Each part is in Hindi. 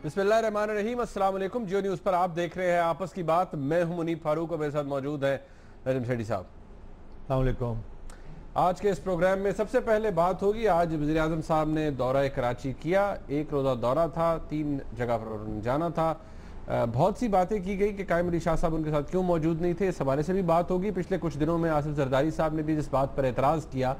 बिस्मिल्लाहिर्रहमानिर्रहीम, अस्सलाम वालेकुम। जियो न्यूज़ पर आप देख रहे हैं आपस की बात। मैं हूं मुनीब फारूक और मेरे साथ मौजूद है नजम शेडी साहब। अस्सलाम वालेकुम। आज के इस प्रोग्राम में सबसे पहले बात होगी, आज वज़ीर आज़म साहब ने दौरा कराची किया। एक रोज़ा दौरा था, 3 जगह पर जाना था। बहुत सी बातें की गई कि कायम अली शाह साहब उनके साथ क्यों मौजूद नहीं थे, इस हवाले से भी बात होगी। पिछले कुछ दिनों में आसिफ जरदारी साहब ने भी जिस बात पर एतराज़ किया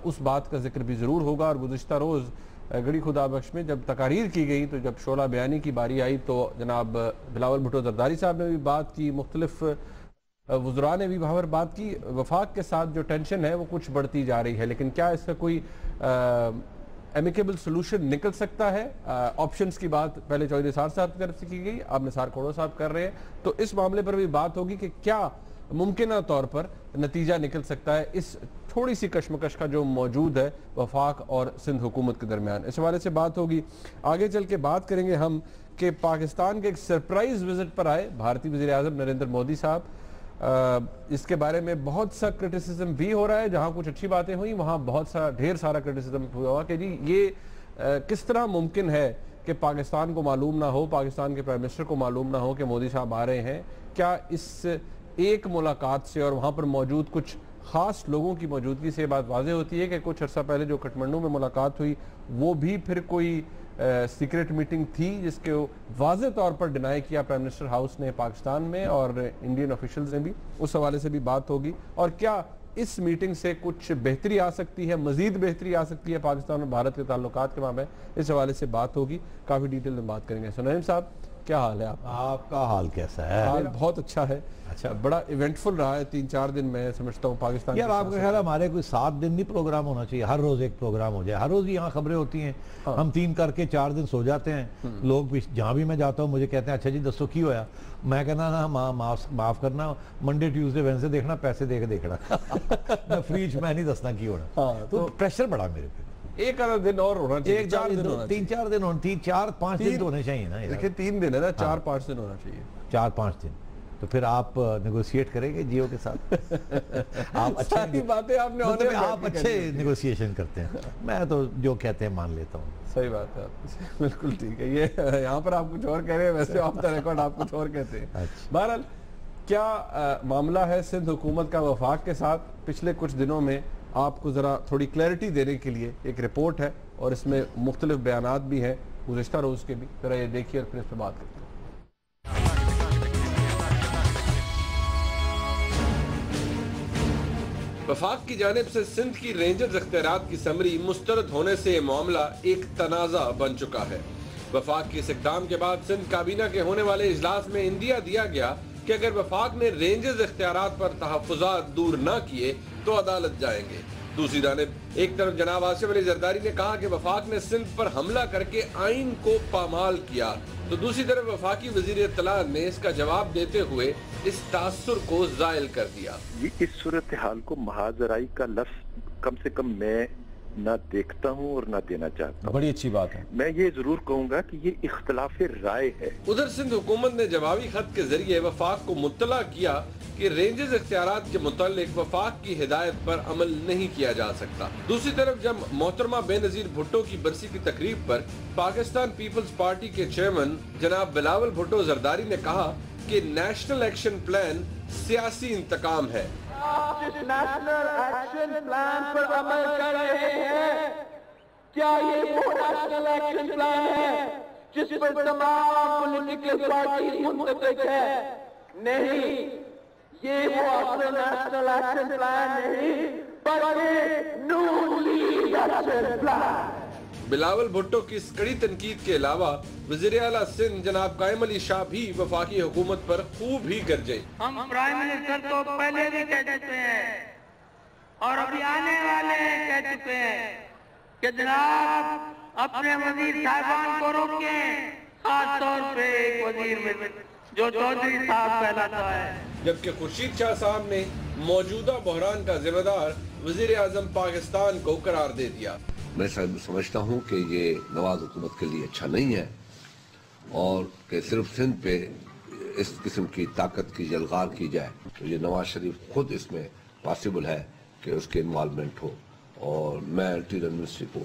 उस बात का जिक्र भी ज़रूर होगा। और गुज़िश्ता रोज़ गड़ी खुदा बख्श में जब तकारीर की गई तो जब शोला बयानी की बारी आई तो जनाब बिलावल भुट्टो जरदारी साहब ने भी बात की, मुख्तलिफ वज़रा ने भी वहाँ पर बात की। वफाक के साथ जो टेंशन है वो कुछ बढ़ती जा रही है, लेकिन क्या इसका कोई एमिकेबल सोल्यूशन निकल सकता है? ऑप्शंस की बात पहले चौधरी निसार साहब की तरफ से की गई, अब निसार खोड़ो साहब कर रहे हैं, तो इस मामले पर भी बात होगी कि क्या मुमकिन तौर पर नतीजा निकल सकता है इस थोड़ी सी कशमकश का जो मौजूद है वफाक और सिंध हुकूमत के दरमियान। इस हवाले से बात होगी। आगे चल के बात करेंगे हम कि पाकिस्तान के एक सरप्राइज विजिट पर आए भारतीय वज़ीर आज़म नरेंद्र मोदी साहब। इसके बारे में बहुत सा क्रिटिसिज्म भी हो रहा है। जहाँ कुछ अच्छी बातें हुई वहाँ बहुत सा ढेर सारा क्रिटिसिज्म हुआ कि जी ये किस तरह मुमकिन है कि पाकिस्तान को मालूम ना हो, पाकिस्तान के प्राइम मिनिस्टर को मालूम ना हो कि मोदी साहब आ रहे हैं। क्या इस एक मुलाकात से और वहाँ पर मौजूद कुछ ख़ास लोगों की मौजूदगी से बात वाज़ेह होती है कि कुछ अर्सा पहले जो काठमांडू में मुलाकात हुई वो भी फिर कोई सीक्रेट मीटिंग थी जिसके वाज़ेह तौर पर डिनाई किया प्राइम मिनिस्टर हाउस ने पाकिस्तान में और इंडियन ऑफिशियल्स ने भी। उस हवाले से भी बात होगी। और क्या इस मीटिंग से कुछ बेहतरी आ सकती है, मज़ीद बेहतरी आ सकती है पाकिस्तान और भारत के ताल्लुकात के मामले, इस हवाले से बात होगी। काफ़ी डिटेल में बात करेंगे। सुनैम साहब, क्या हाल है आपका हाल कैसा है? हाल बहुत अच्छा है। अच्छा, बड़ा इवेंटफुल रहा है 3-4 दिन। मैं समझता हूँ पाकिस्तान यार आपका ख्याल हमारे कोई 7 दिन नहीं प्रोग्राम होना चाहिए, हर रोज एक प्रोग्राम हो जाए। हर रोज यहाँ खबरें होती हैं। हाँ। हम 3 करके 4 दिन सो जाते हैं। लोग भी जहाँ भी मैं जाता हूँ मुझे कहते हैं अच्छा जी दसो की होया। मैं कहना ना माफ करना, मंडे ट्यूसडे वेडनेसडे देखना, पैसे दे के देखना मैं फ्रीज मैं नहीं दसना की होना। तो प्रेशर बड़ा मेरे पे। एक आधा दिन और होना चाहिए, 3-4 दिन होने 3-4-5 दिन होने चाहिए ना। देखिए 3 दिन है ना, 4-5 दिन होना चाहिए। 4-5 दिन तो फिर आप नेगोशिएट करेंगे जियो के साथ। आप अच्छी बातें आपने मतलब आप अच्छे नेगोशिएशन करते हैं। मैं तो जो कहते हैं मान लेता हूँ। सही बात है, बिल्कुल ठीक है। ये यहाँ पर आप कुछ और कह रहे हैं, वैसे ऑफ द रिकॉर्ड आप कुछ और कहते हैं। अच्छा। बहरहाल क्या मामला है सिंध हुकूमत का वफाक के साथ? पिछले कुछ दिनों में आपको ज़रा थोड़ी क्लैरिटी देने के लिए एक रिपोर्ट है और इसमें मुख्तलिफ बयानात भी हैं गुज़िश्ता रोज़ के भी। ज़रा ये देखिए और फिर इस पर बात करते हैं। वफाक की जानिब से सिंध की रेंजर्स इख्तियारात की समरी मुस्तरद होने से मामला एक तनाज़ा बन चुका है। वफाक के इस इक़दाम के बाद सिंध काबीना के होने वाले इजलास में इंदिया दिया गया कि अगर वफाक ने रेंजर्स इख्तियारात पर तहफ़्फ़ुज़ात दूर न किए तो अदालत जाएंगे। दूसरी जानिब एक तरफ जनाब आसिफ अली जरदारी ने कहा कि वफाक ने सिंध पर हमला करके आइन को पामाल किया, तो दूसरी तरफ वफाकी वजीर इत्तला ने इसका जवाब देते हुए इस तासुर को जायल कर दिया। इस सूरत हाल को महाजराई का लफ्ज कम से कम मैं ना देखता हूँ और ना देना चाहता हूँ। बड़ी अच्छी बात है। मैं ये जरूर कहूँगा कि ये इख्तलाफ राय है। उधर सिंध हुकूमत ने जवाबी खत के जरिए वफाक को मुत्तला किया कि रेंजर्स इख्तियारात के मुतालिक वफाक की हिदायत पर अमल नहीं किया जा सकता। दूसरी तरफ जब मोहतरमा बेनजीर भुट्टो की बरसी की तकरीब पर पाकिस्तान पीपल्स पार्टी के चेयरमैन जनाब बिलावल भुट्टो जरदारी ने कहा कि नेशनल एक्शन प्लान सियासी इंतकाम है। आप जिस नेशनल एक्शन प्लान पर अमल कर रहे हैं, क्या ये वो नेशनल एक्शन प्लान है जिस पर तमाम पॉलिटिकल पार्टी मुत्तफिक है? नहीं, ये वो असल नेशनल एक्शन प्लान नहीं बल्कि Noon league action plan. Bilawal Bhutto की इस कड़ी तनकीद के अलावा वज़ीर आला सिंध जनाब कायम अली शाह भी वफाकी हुकूमत पर खूब ही गरजे। हम प्राइम मिनिस्टर तो पहले भी कह चुके हैं और अभी आने वाले कह चुके हैं कि जनाब अपने वजीर साहबान को रोकें, खास तौर पे एक वजीर में जो चौधरी साहब कहलाता है। जबकि खुर्शीद शाह साहब ने मौजूदा बहरान का जिम्मेदार वज़ीर आज़म पाकिस्तान को करार दे दिया। मैं समझता हूँ कि ये नवाज हुकूमत के लिए अच्छा नहीं है और कि सिर्फ सिंध पे इस किस्म की ताकत की जलगार की जाए तो ये नवाज शरीफ खुद इसमें पॉसिबल है कि उसके इन्वॉल्वमेंट हो। और मैं इंटीरियर मिनिस्ट्री को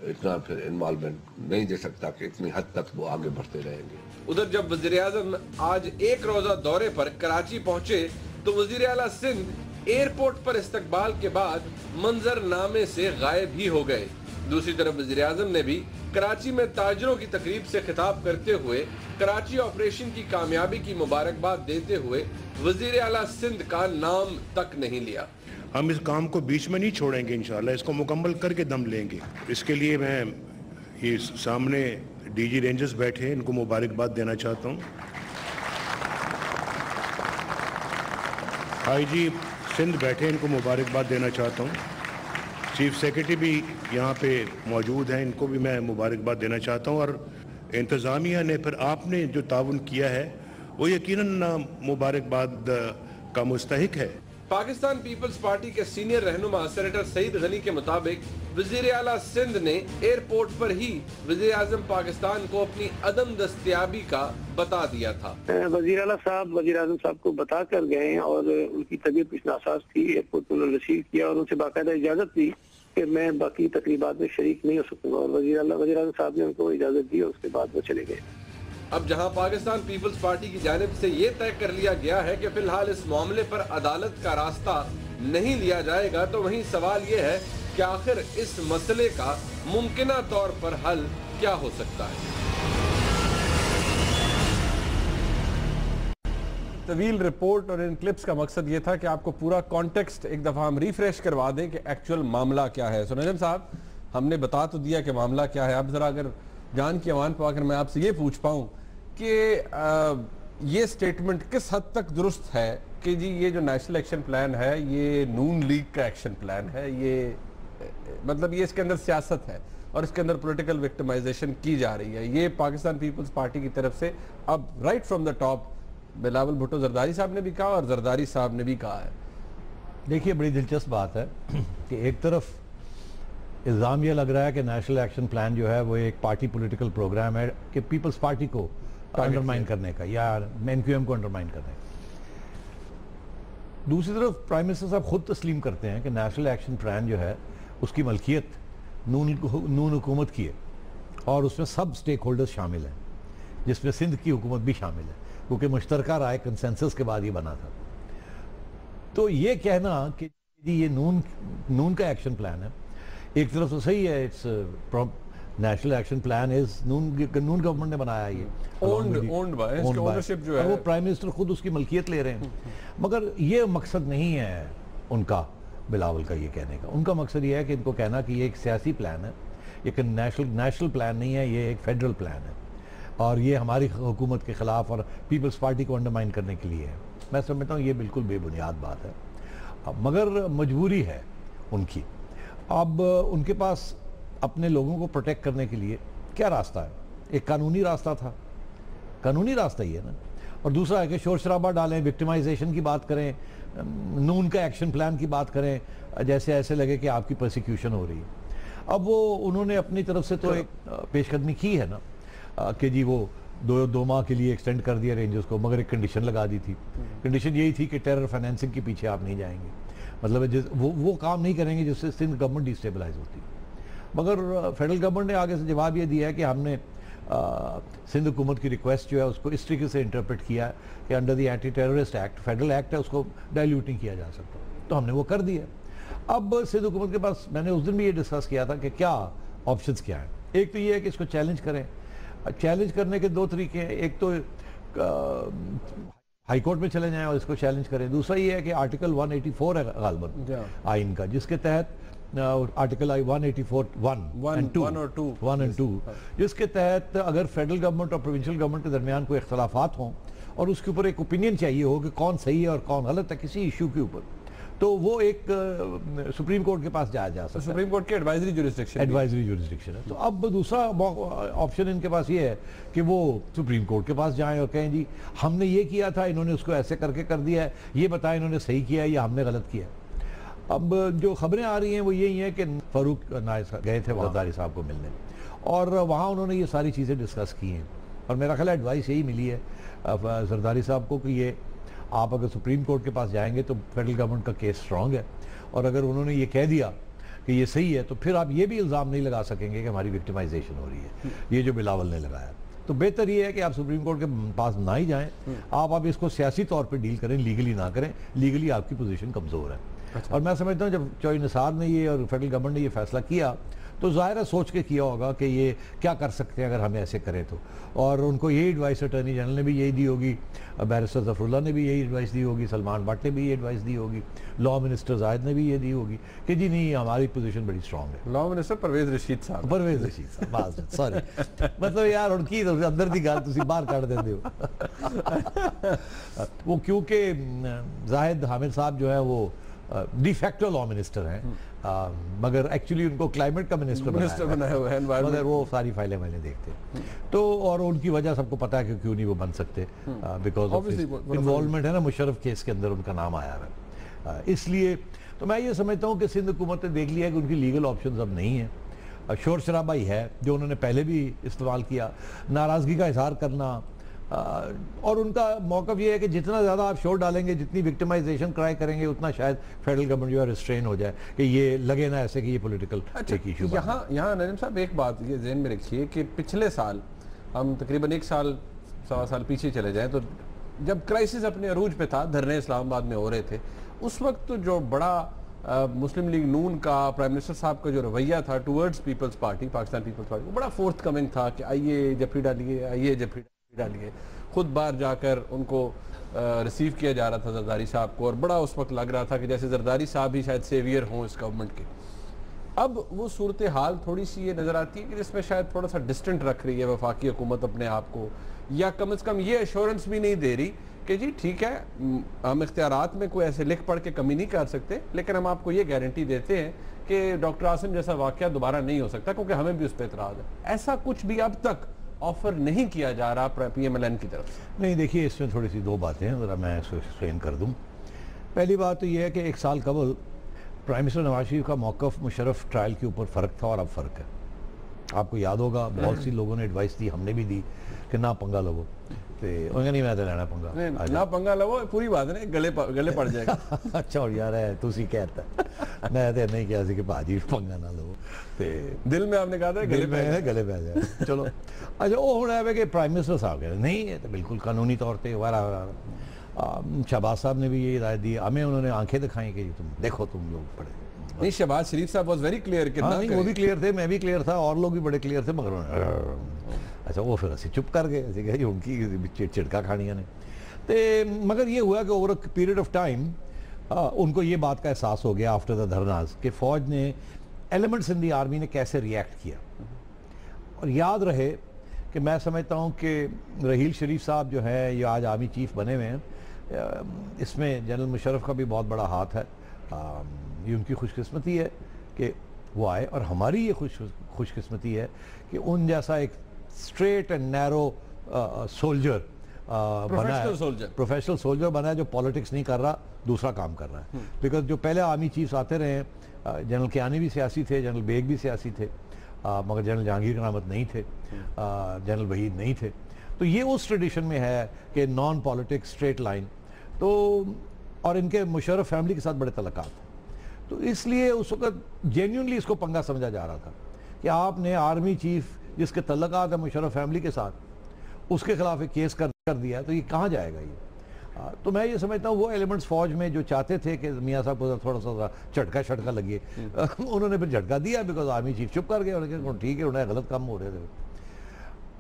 इतना फिर इन्वॉल्वमेंट नहीं दे सकता कि इतनी हद तक वो आगे बढ़ते रहेंगे। उधर जब वज़ीर-ए-आज़म आज एक रोजा दौरे पर कराची पहुंचे तो वज़ीर आला सिंध एयरपोर्ट पर इस्तकबाल के बाद मंजरनामे से गायब ही हो गए। दूसरी तरफ वज़ीर-ए-आज़म ने भी कराची में ताजरों की तकरीब से खिताब करते हुए कराची ऑपरेशन की कामयाबी की मुबारकबाद देते हुए वज़ीर आला सिंध का नाम तक नहीं लिया। हम इस काम को बीच में नहीं छोड़ेंगे, इंशाल्लाह इसको मुकम्मल करके दम लेंगे। इसके लिए मैं ये सामने डीजी रेंजर्स बैठे हैं, इनको मुबारकबाद देना चाहता हूँ। आईजी सिंध बैठे, इनको मुबारकबाद देना चाहता हूँ। चीफ सेक्रेटरी भी यहाँ पे मौजूद हैं, इनको भी मैं मुबारकबाद देना चाहता हूँ। और इंतज़ामिया ने फिर आपने जो ताउन किया है वो यकीनन मुबारकबाद का मुस्तहिक है। पाकिस्तान पीपल्स पार्टी के सीनियर रहनुमा सेनेटर सईद गनी के मुताबिक वज़ीर आला सिंध ने एयरपोर्ट पर ही वज़ीर आज़म पाकिस्तान को अपनी अदम दस्तयाबी का बता दिया था। वज़ीर आला साहब वज़ीर आज़म साहब को बता कर गए और उनकी तबीयत कुछ नासाज थी। एयरपोर्ट पर उन्होंने रिसीव किया और उनसे बाकायदा इजाजत दी कि मैं बाकी तकरीबात में शरीक नहीं हो सकूंगा और वज़ीर आज़म साहब ने उनको इजाजत दी और उसके बाद वो चले गए। अब जहां पाकिस्तान पीपल्स पार्टी की जानिब से ये तय कर लिया गया है कि फिलहाल इस मामले पर अदालत का रास्ता नहीं लिया जाएगा, तो वहीं सवाल ये है कि आखिर इस मसले का मुमकिना तौर पर हल क्या हो सकता है। तवील रिपोर्ट और इन क्लिप्स का मकसद ये था कि आपको पूरा कॉन्टेक्स्ट एक दफा हम रिफ्रेश करवा दें कि एक्चुअल मामला क्या है। नजम साहब, हमने बता तो दिया कि मामला क्या है। अब जरा अगर जान की अमान पाकर मैं आपसे ये पूछ पाऊं कि ये स्टेटमेंट किस हद तक दुरुस्त है कि जी ये जो नेशनल एक्शन प्लान है ये नून लीग का एक्शन प्लान है, ये मतलब ये इसके अंदर सियासत है और इसके अंदर पॉलिटिकल विक्टिमाइजेशन की जा रही है, ये पाकिस्तान पीपल्स पार्टी की तरफ से अब right from the top Bilawal Bhutto Zardari साहब ने भी कहा और जरदारी साहब ने भी कहा है। देखिए, बड़ी दिलचस्प बात है कि एक तरफ इल्ज़ाम ये लग रहा है कि नेशनल एक्शन प्लान जो है वो एक पार्टी पॉलिटिकल प्रोग्राम है कि पीपल्स पार्टी को अंडरमाइन करने का या एनक्यूएम को अंडरमाइन करने का। दूसरी तरफ प्राइम मिनिस्टर साहब खुद तस्लीम करते हैं कि नेशनल एक्शन प्लान जो है उसकी मलकियत नून हुकूमत की है और उसमें सब स्टेक होल्डर्स शामिल हैं, जिसमें सिंध की हुकूमत भी शामिल है, क्योंकि मुश्तरका राय कंसेंसस के बाद ये बना था। तो ये कहना कि ये नून का एक्शन प्लान है, एक तरफ तो सही है, it's national action plan is Noon government ने बनाया, ये ओनरशिप जो है वो प्राइम मिनिस्टर खुद उसकी मलकियत ले रहे हैं। मगर ये मकसद नहीं है उनका, बिलावल का ये कहने का। उनका मकसद ये है कि इनको कहना कि ये एक सियासी प्लान है, एक नेशनल प्लान नहीं है, ये एक फेडरल प्लान है और ये हमारी हुकूमत के खिलाफ और पीपल्स पार्टी को अंडरमाइन करने के लिए है। मैं समझता हूँ ये बिल्कुल बेबुनियाद बात है, मगर मजबूरी है उनकी। अब उनके पास अपने लोगों को प्रोटेक्ट करने के लिए क्या रास्ता है? एक कानूनी रास्ता था, कानूनी रास्ता ही है ना, और दूसरा है कि शोर शराबा डालें, विक्टिमाइजेशन की बात करें, नून का एक्शन प्लान की बात करें, जैसे ऐसे लगे कि आपकी प्रोसिक्यूशन हो रही है। अब वो उन्होंने अपनी तरफ से तो एक पेशकदमी की है ना कि जी वो दो माह के लिए एक्सटेंड कर दिया रेंजर्स को, मगर एक कंडीशन लगा दी थी। कंडीशन यही थी कि टेरर फाइनेंसिंग के पीछे आप नहीं जाएंगे, मतलब वो काम नहीं करेंगे जिससे सिंध गवर्नमेंट डिस्टेबलाइज होती। मगर फेडरल गवर्नमेंट ने आगे से जवाब ये दिया है कि हमने सिंध हुकूमत की रिक्वेस्ट जो है उसको इस तरीके से इंटरप्रेट किया कि under the anti terrorist act, federal act है, उसको डाइल्यूट नहीं किया जा सकता, तो हमने वो कर दिया। अब सिंध हुकूमत के पास मैंने उस दिन भी ये डिस्कस किया था कि क्या ऑप्शंस क्या हैं। एक तो ये है कि इसको चैलेंज करें। चैलेंज करने के दो तरीके हैं, एक तो हाई कोर्ट में चले जाएं और इसको चैलेंज करें। दूसरा ये है कि आर्टिकल 184 है गालबन आइन का, जिसके तहत आर्टिकल 184 1 एंड 2 जिसके तहत अगर फेडरल गवर्नमेंट और प्रोविंशियल गवर्नमेंट के दरमियान कोई इख्तलाफात हों और उसके ऊपर एक ओपिनियन चाहिए हो कि कौन सही है और कौन गलत है किसी इशू के ऊपर, तो वो एक सुप्रीम कोर्ट के पास जाया जा सकता है। सुप्रीम कोर्ट की एडवाइजरी जुरिस्डिक्शन है। तो अब दूसरा ऑप्शन इनके पास ये है कि वो सुप्रीम कोर्ट के पास जाएं और कहें जी हमने ये किया था, इन्होंने उसको ऐसे करके कर दिया है, ये बताएं इन्होंने सही किया है या हमने गलत किया। अब जो खबरें आ रही हैं वो यही हैं कि फारूक नाइस गए थे जरदारी साहब को मिलने और वहाँ उन्होंने ये सारी चीज़ें डिस्कस की हैं और मेरा ख्याल एडवाइस यही मिली है जरदारी साहब को कि ये आप अगर सुप्रीम कोर्ट के पास जाएंगे तो फेडरल गवर्नमेंट का केस स्ट्रॉन्ग है और अगर उन्होंने ये कह दिया कि ये सही है, तो फिर आप ये भी इल्ज़ाम नहीं लगा सकेंगे कि हमारी विक्टिमाइजेशन हो रही है, ये जो बिलावल ने लगाया। तो बेहतर ये है कि आप सुप्रीम कोर्ट के पास ना ही जाएं, आप इसको सियासी तौर पे डील करें, लीगली ना करें। लीगली आपकी पोजीशन कमज़ोर है। अच्छा। और मैं समझता हूँ जब चौधरी निसार ने ये और फेडरल गवर्नमेंट ने ये फैसला किया तो ज़ाहिर है सोच के किया होगा कि ये क्या कर सकते हैं अगर हम ऐसे करें तो। और उनको यही एडवाइस अटॉर्नी जनरल ने भी यही दी होगी, बैरिस्टर ज़फ़रुल्लाह ने भी यही एडवाइस दी होगी, सलमान भट्ट ने भी ये एडवाइस दी होगी, लॉ मिनिस्टर जाहिद ने भी ये दी होगी कि जी नहीं हमारी पोजीशन बड़ी स्ट्रांग है। लॉ मिनिस्टर परवेज रशीद साहब। परवेज रशीद साहब, सॉरी मतलब यार उनकी अंदर की गल तुसी बाहर कढ़ देंदे हो। वो क्योंकि जाहिद हामिद साहब जो है वो डिफेक्टो लॉ मिनिस्टर हैं, मगर एक्चुअली उनको क्लाइमेट का मिनिस्टर बनाया हुआ है, मगर वो सारी फाइलें मैंने देखते हैं। तो और उनकी वजह सबको पता है कि क्यों नहीं वो बन सकते, बिकॉज ऑफ इन्वॉल्वमेंट है ना, मुशर्रफ केस के अंदर उनका नाम आया है। इसलिए तो मैं ये समझता हूँ कि सिंध हुकूमत ने देख लिया कि उनकी लीगल ऑप्शन अब नहीं है। शोर शराबा ही है जो उन्होंने पहले भी इस्तेमाल किया, नाराज़गी का इजहार करना, और उनका मौक़िफ़ ये है कि जितना ज़्यादा आप शोर डालेंगे, जितनी विक्टिमाइजेशन क्राई करेंगे, उतना शायद फेडरल गवर्नमेंट जो है रिस्ट्रेन हो जाए कि ये लगे ना ऐसे कि ये पॉलिटिकल एक इशू। यहाँ नईम साहब एक बात ये ज़हन में रखिए कि पिछले साल हम तकरीबन 1 साल सवा साल पीछे चले जाएँ तो जब क्राइसिस अपने अरूज पे था, धरने इस्लामाबाद में हो रहे थे, उस वक्त तो जो बड़ा मुस्लिम लीग नून का प्राइम मिनिस्टर साहब का जो रवैया था towards peoples party, Pakistan peoples party, वो बड़ा फोर्थ कमिंग था कि आइए जफरी डालिए, आइए जफरी डालिए। खुद बाहर जाकर उनको रिसीव किया जा रहा था जरदारी साहब को, और बड़ा उस वक्त लग रहा था कि जैसे जरदारी साहब ही शायद सेवियर हों इस गवर्नमेंट के। अब वो सूरत हाल थोड़ी सी ये नज़र आती है कि जिसमें शायद थोड़ा सा डिस्टेंट रख रही है वफाकी हुकूमत अपने आप को, या कम से कम ये एश्योरेंस भी नहीं दे रही कि जी ठीक है हम इख्तियारात में कोई ऐसे लिख पढ़ के कमी नहीं कर सकते, लेकिन हम आपको ये गारंटी देते हैं कि डॉक्टर आसिम जैसा वाक़या दोबारा नहीं हो सकता, क्योंकि हमें भी उस पर एतराज़ है। ऐसा कुछ भी अब तक ऑफर नहीं किया जा रहा PMLN की तरफ से। नहीं, देखिए इसमें थोड़ी सी दो बातें हैं, ज़रा मैं इसको एक्सप्लेन कर दूं। पहली बात तो ये है कि 1 साल कबल प्राइम मिनिस्टर नवाज शरीफ का मौक़िफ़ मुशर्रफ ट्रायल के ऊपर फ़र्क था और अब फ़र्क है। आपको याद होगा बहुत सी लोगों ने एडवाइस दी, हमने भी दी कि ना पंगा लवो, तो उन्हें नहीं मैं तो लेना पंगा, ना पंगा लवो पूरी बात नहीं, गले पड़ जाएगा। अच्छा और यार है तुसी कहता मैं तो नहीं कहा कि भाजी पंगा ना लो, तो दिल में आपने कहा था गले पै जाए। चलो अच्छा वो होना है कि प्राइम मिनिस्टर साहब कह रहे नहीं है तो बिल्कुल कानूनी तौर पर शहबाज साहब ने भी ये हिदायत दी, हमें उन्होंने आंखें दिखाई कि तुम देखो तुम लोग पढ़े। नहीं, शहबाज शरीफ साहब वाज वेरी क्लियर कि नहीं वो भी क्लियर थे, मैं भी क्लियर था, और लोग भी बड़े क्लियर थे, मगर अच्छा वो फिर असी चुप कर गए, उनकी चिड़का खानिया ने। तो मगर ये हुआ कि over a period of time उनको ये बात का एहसास हो गया आफ्टर द धरनाज कि फ़ौज ने, एलिमेंट्स इन दी आर्मी ने कैसे रिएक्ट किया। और याद रहे कि मैं समझता हूँ कि रहील शरीफ साहब जो है ये आज आर्मी चीफ बने हुए हैं, इसमें जनरल मुशर्रफ का भी बहुत बड़ा हाथ है। ये उनकी खुशकिस्मती है कि वो आए, और हमारी ये खुशकिस्मती है कि उन जैसा एक straight and narrow soldier professional soldier बना है जो पॉलिटिक्स नहीं कर रहा, दूसरा काम कर रहा है। बिकॉज जो पहले आर्मी चीफ्स आते रहे, जनरल कियानी भी सियासी थे, जनरल बेग भी सियासी थे, मगर जनरल जहांगीर करामत नहीं थे, जनरल वहीद नहीं थे। तो ये उस ट्रेडिशन में है कि नॉन पॉलिटिक्स स्ट्रेट लाइन, तो और इनके मुशर्रफ फैमिली के साथ बड़े तल्लुकात हैं, तो इसलिए उस वक्त जेन्युइनली इसको पंगा समझा जा रहा था कि आपने आर्मी चीफ जिसके तल्लुकात है मुशर्रफ फैमिली के साथ, उसके खिलाफ एक केस कर दिया, तो ये कहाँ जाएगा ये। तो मैं ये समझता हूँ वो एलिमेंट्स फौज में जो चाहते थे कि मियाँ साहब को थोड़ा सा झटका लगे, उन्होंने फिर झटका दिया, बिकॉज आर्मी चीफ चुप कर गए, उन्होंने ठीक है उन्हें गलत काम हो रहे थे,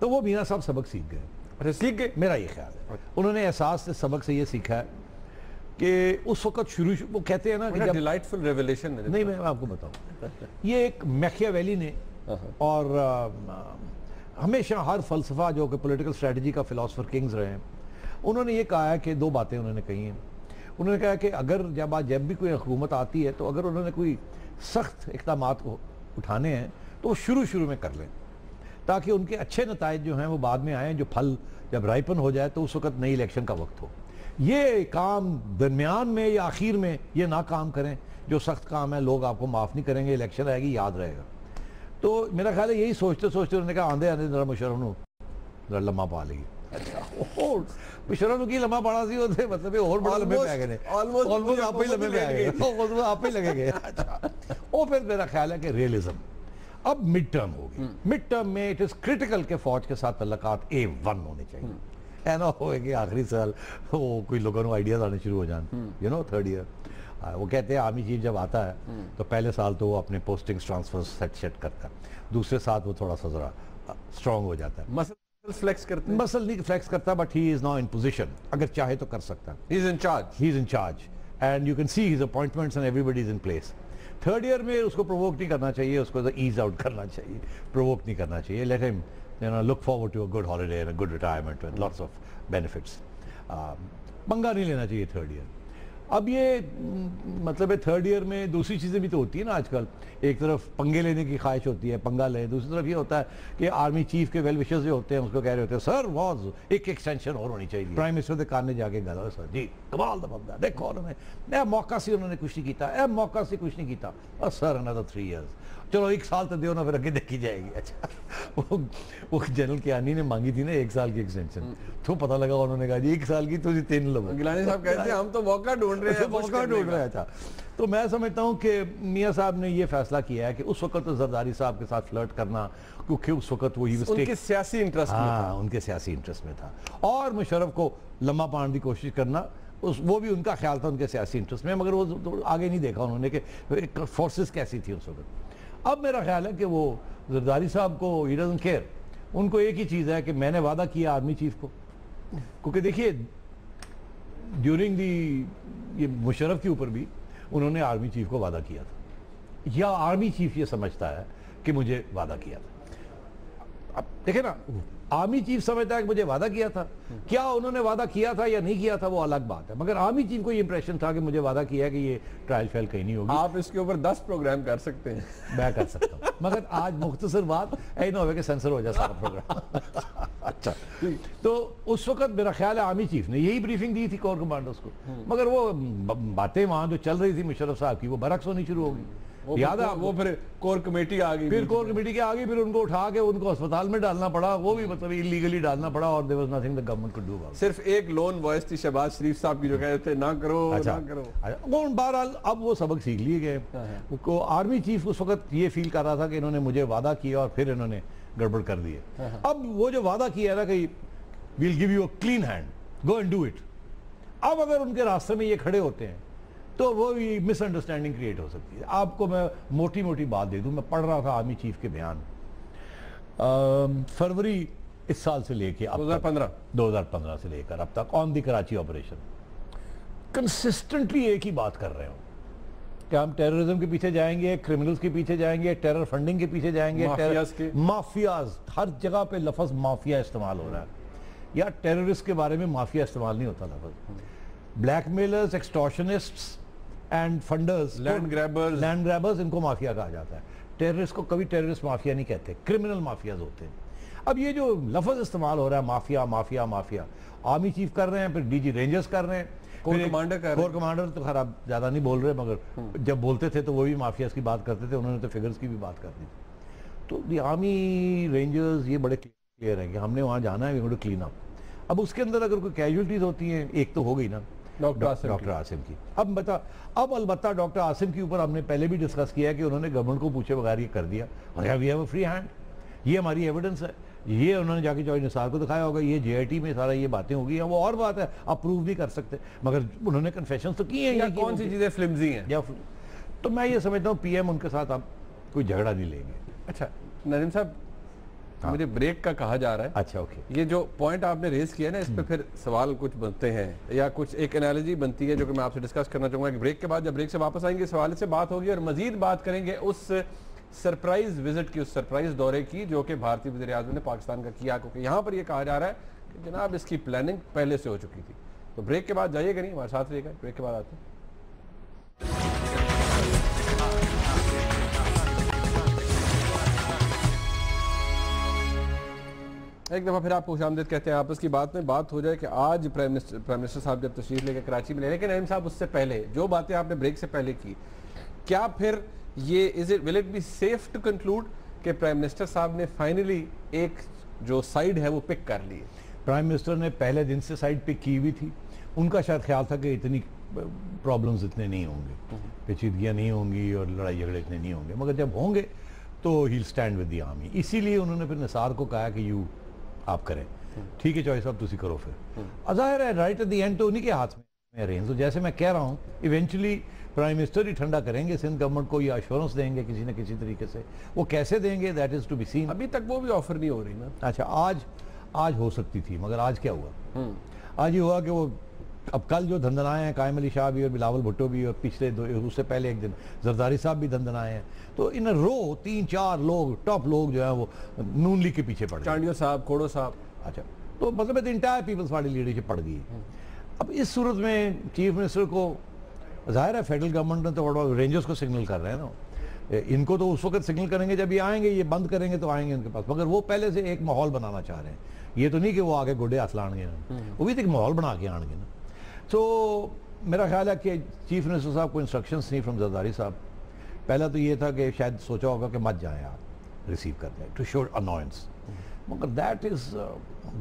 तो वो मियाँ साहब सबक सीख गए। अच्छा सीख गए, मेरा ये ख्याल है उन्होंने एहसास से सबक से ये सीखा है कि उस वक्त शुरू वो कहते हैं ना कि डिलाइटफुल रेवलेशन नहीं, मैं आपको बताऊं, ये एक मैकियावेली ने और हमेशा हर फलसफा जो कि पॉलिटिकल स्ट्रेटजी का फिलोसफर किंग्स रहे हैं, उन्होंने ये कहा है कि दो बातें उन्होंने कही हैं। उन्होंने कहा कि अगर जब भी कोई हुकूमत आती है तो अगर उन्होंने कोई सख्त इक़दामात को उठाने हैं तो वो शुरू में कर लें, ताकि उनके अच्छे नताइज जो हैं वो बाद में आएँ, जो फल जब राइपन हो जाए तो उस वक्त नई इलेक्शन का वक्त हो। ये काम दरमियान में या आखिर में ये ना काम करें, जो सख्त काम है लोग आपको माफ़ नहीं करेंगे, इलेक्शन आएगी याद रहेगा। तो मेरा ख्याल है यही सोचते उन्होंने कहा आंधे जरा मुशर्रफ नूं जरा लम्मा पा ली। मुशर्रफ की लम्मा पाना सी होते मतलब और बड़ा लम्बे पै गए, ऑलमोस्ट आप ही लम्बे पै गए, आप ही लगेंगे। वो फिर मेरा ख्याल है कि रियलिज्म अब मिड टर्म होगी। मिड टर्म में इट इज क्रिटिकल के फौज के साथ तल्लुकात A1 होने चाहिए। ऐसा हो कि आखिरी साल वो कोई लोगों को आइडियाज आने शुरू हो जाए, यू नो, थर्ड ईयर। वो कहते हैं आर्मी चीफ जब आता है तो पहले साल तो वो अपने पोस्टिंग्स ट्रांसफर सेट करता है, दूसरे साल वो थोड़ा सा जरा स्ट्रांग हो जाता है। मसल फ्लेक्स करते हैं, मसल नहीं फ्लेक्स करता, but he is now in position, अगर चाहे तो कर सकता है। He is in charge and you can see his appointments and everybody is in place. Third year में उसको प्रोवोक नहीं करना चाहिए, उसको ईज आउट करना चाहिए, प्रोवोक नहीं करना चाहिए। Let him look forward to a good holiday and a good retirement with lots of benefits. पंगा नहीं लेना चाहिए थर्ड ईयर। अब ये मतलब है थर्ड ईयर में दूसरी चीज़ें भी तो होती है ना आजकल, एक तरफ पंगे लेने की ख्वाहिश होती है, पंगा लें, दूसरी तरफ ये होता है कि आर्मी चीफ के वेल विशर्स जो होते हैं उसको कह रहे होते हैं सर वॉज एक एक्सटेंशन और होनी चाहिए। प्राइम मिनिस्टर के कान में जाके गया सर जी कमाल दा बंदा, देखो उन्होंने मौका से उन्होंने कुछ नहीं किया, मौका से कुछ नहीं किया, और सर अनदर 3 years, चलो 1 साल तो दो ना, फिर आगे देखी जाएगी। अच्छा वो जनरल कियानी ने मांगी थी ना 1 साल की एक्सटेंशन, तो पता लगा उन्होंने कहा जी 1 साल की तो 3 लोग। गिलानी साहब कहते हैं हम तो मौका ढूंढ रहे हैं, मौका ढूंढ रहा था। तो मैं समझता हूँ कि मियाँ साहब ने ये फैसला किया है कि उस वक्त तो जरदारी साहब के साथ फ्लर्ट करना, क्योंकि उस वक्त वो उनके सियासी इंटरेस्ट में था, उनके सियासी इंटरेस्ट में था, और मुशर्रफ को लम्बा पाने की कोशिश करना वो भी उनका ख्याल था उनके सियासी इंटरेस्ट में, मगर वो आगे नहीं देखा उन्होंने कि फोर्सेस कैसी थी उस वक्त। अब मेरा ख्याल है कि वो जरदारी साहब को ही डजंट केयर, उनको एक ही चीज़ है कि मैंने वादा किया आर्मी चीफ को, क्योंकि देखिए ड्यूरिंग दी ये मुशर्रफ के ऊपर भी उन्होंने आर्मी चीफ को वादा किया था, या आर्मी चीफ ये समझता है कि मुझे वादा किया था। अब देखे ना, आर्मी चीफ समझता है कि मुझे वादा किया था, क्या उन्होंने वादा किया था या नहीं किया था वो अलग बात है, मगर आर्मी चीफ को ये इंप्रेशन था कि मुझे वादा किया कि ये ट्रायल फेल कहीं नहीं होगी। आप इसके ऊपर 10 प्रोग्राम कर सकते हैं। मैं कर सकता हूँ, मगर आज मुख्तसर बात ऐसा हो कि सेंसर हो जाए सारा प्रोग्राम। अच्छा, तो उस वक्त मेरा ख्याल है आर्मी चीफ ने यही ब्रीफिंग दी थी कोर कमांडर्स को, मगर वो बातें वहां जो चल रही थी मुशर्रफ साहब की वो बरक्स होनी शुरू होगी। याद है वो फिर कोर कमेटी आ गई, फिर कोर कमेटी के आगे फिर उनको उठा के उनको अस्पताल में डालना पड़ा, वो भी मतलब इलीगली डालना पड़ा, और there was nothing the government could do about it. सिर्फ एक लोन वॉइस थी शहबाज शरीफ साहब की जो कहते थे ना करो, अच्छा, ना करो। वो बहरहाल अब वो सबक सीख लिए गए। उनको आर्मी चीफ उस वक्त ये फील कर रहा था कि इन्होंने मुझे वादा किया और फिर इन्होंने गड़बड़ कर दी है। अब वो जो वादा किया है ना कि we'll give you a clean hand, go and do it, अब अगर उनके रास्ते में ये खड़े होते हैं तो वो मिसअंडरस्टैंडिंग क्रिएट हो सकती है। आपको मैं मोटी मोटी बात दे दूं, मैं पढ़ रहा था आर्मी चीफ के बयान फरवरी इस साल से लेके अब 2015 से लेकर अब तक on the Karachi operation consistently एक ही बात कर रहे हो कि हम टेररिज्म के पीछे जाएंगे, क्रिमिनल्स के पीछे जाएंगे, टेरर फंडिंग के पीछे जाएंगे, माफियाज, हर जगह पे लफ्ज माफिया इस्तेमाल हो रहा है। या टेररिस्ट के बारे में माफिया इस्तेमाल नहीं होता लफ्ज, blackmailers, extortionists and funders, land grabbers, इनको माफिया कहा जाता है। टेररिस्ट को कभी टेररिस्ट माफिया नहीं कहते, क्रिमिनल माफियाज होते हैं। अब ये जो लफ्ज इस्तेमाल हो रहा है mafia mafia mafia, army chief कर रहे हैं, फिर डीजी रेंजर्स कर रहे हैं, कोर कमांडर तो खैर आप ज्यादा नहीं बोल रहे, मगर जब बोलते थे तो वो भी माफियाज की बात करते थे, उन्होंने तो फिगर्स की भी बात कर दी थी। तो आर्मी रेंजर्स ये बड़े क्लियर है कि हमने वहां जाना है, वी टू क्लीन अप। अब उसके अंदर अगर कोई कैजुअलिटीज होती हैं, एक तो हो गई ना डॉक्टर आसिम की। अब अलबत्ता डॉक्टर आसिम के ऊपर हमने पहले भी डिस्कस किया है कि उन्होंने गवर्नमेंट को पूछे बगैर ये कर दिया, और we have a free hand, ये हमारी एविडेंस है, ये उन्होंने जाके जॉइंट निसार को दिखाया होगा, ये जेआईटी में सारा ये बातें होगी। वो और बात है, आप प्रूव नहीं कर सकते, मगर उन्होंने कन्फेशन तो की है। कौन सी चीजें फ्लिमजी हैं? तो मैं ये समझता हूँ पीएम उनके साथ आप कोई झगड़ा नहीं लेंगे। अच्छा नदीम साहब, मुझे ब्रेक का कहा जा रहा है। अच्छा ओके, ये जो पॉइंट आपने रेज किया ना, इस पे फिर सवाल कुछ बनते हैं या कुछ एक एनालॉजी बनती है जो कि मैं आपसे डिस्कस करना चाहूंगा कि ब्रेक के बाद, जब ब्रेक से वापस आएंगे, सवाल से बात होगी और मजीद बात करेंगे उस सरप्राइज विजिट की, उस सरप्राइज दौरे की जो कि भारतीय वज़ीर आज़म ने पाकिस्तान का किया, क्योंकि यहाँ पर यह कहा जा रहा है कि जनाब इसकी प्लानिंग पहले से हो चुकी थी। तो ब्रेक के बाद जाइएगा नहीं, हमारे साथ रहिएगा, ब्रेक के बाद आते हैं। एक दफ़ा फिर आपको खुशामदीद कहते हैं। आपस की बात में बात हो जाए कि आज प्राइम मिनिस्टर साहब जब तशरीफ लेकर कराची में, लेकिन नईम साहब उससे पहले जो बातें आपने ब्रेक से पहले की, क्या फिर ये will it be safe to conclude कि प्राइम मिनिस्टर साहब ने फाइनली एक जो साइड है वो पिक कर ली है? प्राइम मिनिस्टर ने पहले दिन से साइड पिक की हुई थी, उनका शायद ख्याल था कि इतनी प्रॉब्लम्स इतने नहीं होंगे, पेचीदगियाँ नहीं होंगी और लड़ाई झगड़े इतने नहीं होंगे, मगर जब होंगे तो ही स्टैंड विद द आर्मी। इसीलिए उन्होंने फिर निसार को कहा कि आप करें, ठीक है चॉइस साहब तुसी करो। फिर ज़ाहिर है राइट एट द एंड तो उन्हीं के हाथ में अरेंज। तो जैसे मैं कह रहा हूँ इवेंचुअली प्राइम मिनिस्टर ही ठंडा करेंगे सिंध गवर्नमेंट को, या अश्योरेंस देंगे किसी न किसी तरीके से। वो कैसे देंगे that is to be seen. अभी तक वो भी ऑफर नहीं हो रही ना। अच्छा, आज हो सकती थी, मगर आज क्या हुआ? आज ये हुआ कि वो अब कल जो धंधनाए हैं, कायम अली शाह भी और बिलावल भुट्टो भी, और पिछले उससे पहले एक दिन जरदारी साहब भी धंधनाए हैं, तो इन रो 3-4 लोग टॉप लोग जो है वो नून लीग के पीछे पड़ गए। चांडियो साहब, खोड़ो साहब। अच्छा, तो मतलब इंटायर पीपल्स पार्टी लीडरशिप पड़ गई। अब इस सूरत में चीफ मिनिस्टर को जाहिर है फेडरल गवर्नमेंट ने तो रेंजर्स को सिग्नल कर रहे हैं ना, इनको तो उस वक्त सिग्नल करेंगे जब ये आएंगे, ये बंद करेंगे तो आएंगे उनके पास, मगर वो पहले से एक माहौल बनाना चाह रहे हैं। ये तो नहीं कि वो आगे गोडे हाथ लाएंगे, वो भी तो एक माहौल बना के आएंगे ना। तो मेरा ख्याल है कि चीफ मिनिस्टर साहब को इंस्ट्रक्शंस नहीं फ्रॉम जरदारी साहब। पहला तो ये था कि शायद सोचा होगा कि मत जाएं आप रिसीव करने, टू शो अनॉयंस, मगर दैट इज़